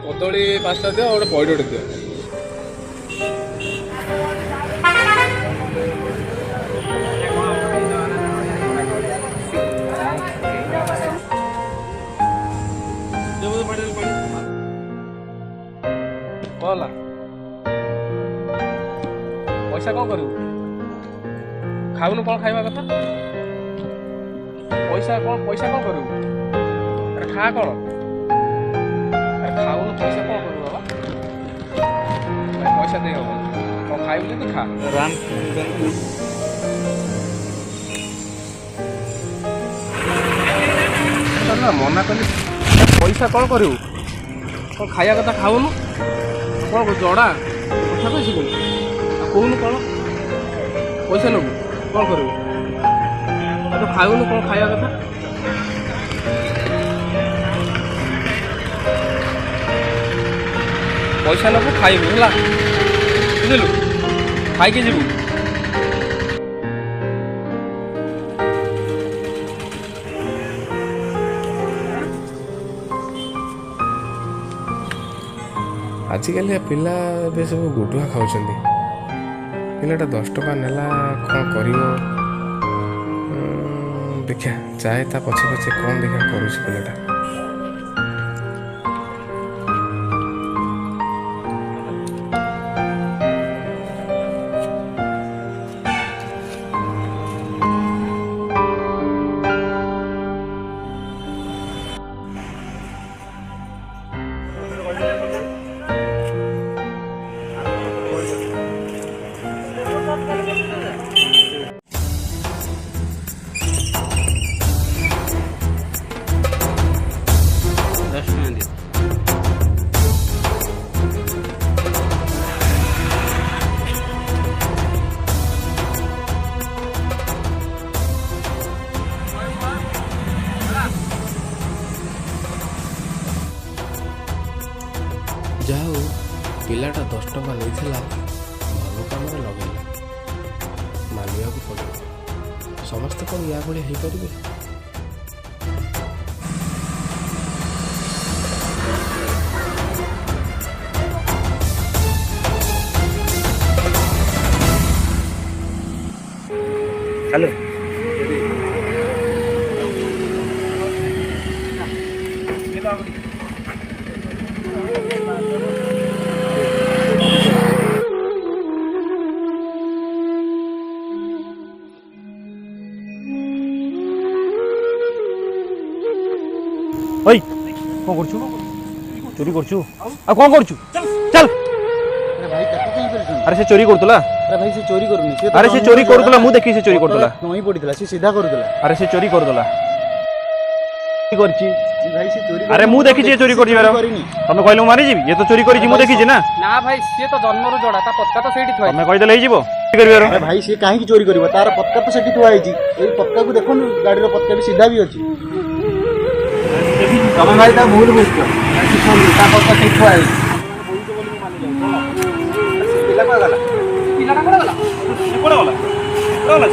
କଦଳୀ 5ଟା ଦିଅ ଆଉ ଗୋଟେ ପଇଡ଼ଟେ ଦିଅ। କଲା ପଇସା କ'ଣ କରିବୁ? ଖାଉନୁ କ'ଣ ଖାଇବା କଥା? ପଇସା କ'ଣ କରିବୁ? ଆରେ ଖା କ'ଣ? ଆରେ ଖାଉନୁ ପଇସା କ'ଣ କରିବୁ ବାବା? ପଇସା ଦେଇ ହବ କ'ଣ ଖାଇବୁ ଯଦି ଖା। ମନା କଲି ପଇସା କ'ଣ କରିବୁ? କ'ଣ ଖାଇବା କଥା ଖାଉନୁ? କ'ଣ ଜଡ଼ା କଥା କହିଛୁ କ'ଣ? ଆଉ କହୁନୁ କ'ଣ ପଇସା ନେବୁ? କ'ଣ କରିବୁ? ତୁ ଖାଉନୁ କ'ଣ ଖାଇବା କଥା? ପଇସା ନେବୁ ଖାଇବୁ ହେଲା, ବୁଝିଲୁ? ଖାଇକି ଯିବୁ। ଆଜିକାଲି ପିଲା ଏବେ ସବୁ ଗୁଡ଼ୁଆ ଖାଉଛନ୍ତି। ପିଲାଟା 10 ଟଙ୍କା ନେଲା କ'ଣ କରିବ? ଦେଖିଆ ଯାଏ ତା ପଛେ ପଛେ କ'ଣ ଦେଖିଆ କରୁଛି ପିଲାଟା। ଯାହା ହଉ ପିଲାଟା 10 ଟଙ୍କା ନେଇଥିଲା, ଭଲ କାମରେ ଲଗେଇଲା। ମାନିବାକୁ ପଡ଼ିବ। ସମସ୍ତେ କ'ଣ ୟା ଭଳି ହେଇପାରିବେ? ହ୍ୟାଲୋ, ওই କ'ଣ କରୁଛୁ? ଚୋରି କରୁଛୁ? ଆଉ କ'ଣ କରୁଛୁ? ଚାଲ। ଆରେ ସେ ଚୋରି କରୁଥିଲା। अरे भाई से चोरी करूनी अरे से चोरी କରୁଥିଲା, ମୁଁ ଦେଖି ସେ ଚୋରି କରୁଥିଲା। ନଇଁ ପଡିଥିଲା ସେ ସିଧା କରୁଥିଲା। ଆରେ ସେ ଚୋରି କରୁଥିଲା କରିଛି भाई से चोरी ଆରେ ମୁଁ ଦେଖିଛି ଏ ଚୋରି କରିବାର। ତମେ କହିଲେ ମୁଁ ମାରିଯିବି? ଏ ତ ଚୋରି କରିଛି, ମୁଁ ଦେଖିଛି ନା। ନା ଭାଇ ସିଏ ତ ଜନ୍ମରୁ ଜଡ଼ା, ତା ପତ୍କା ତ ସେଇଠି ଥୁଆ। ତମେ କହିଦେଲେ ହେଇଯିବ ଚୋରି କରିବାର? अरे भाई से काहे की चोरी करबो? तार पत्का तो सेठी थुआ ହେଇଛି। एई पत्का को देखो गाड़ी रो पत्का भी सीधा भी अछि। तमे भाई ता भूल बुझछ। ता पत्का सेठी थुआ ହେଇଛି। ପିଲାଟା କୁଆଡ଼େ ଗଲା? କୁଆଡ଼େ ଗଲା?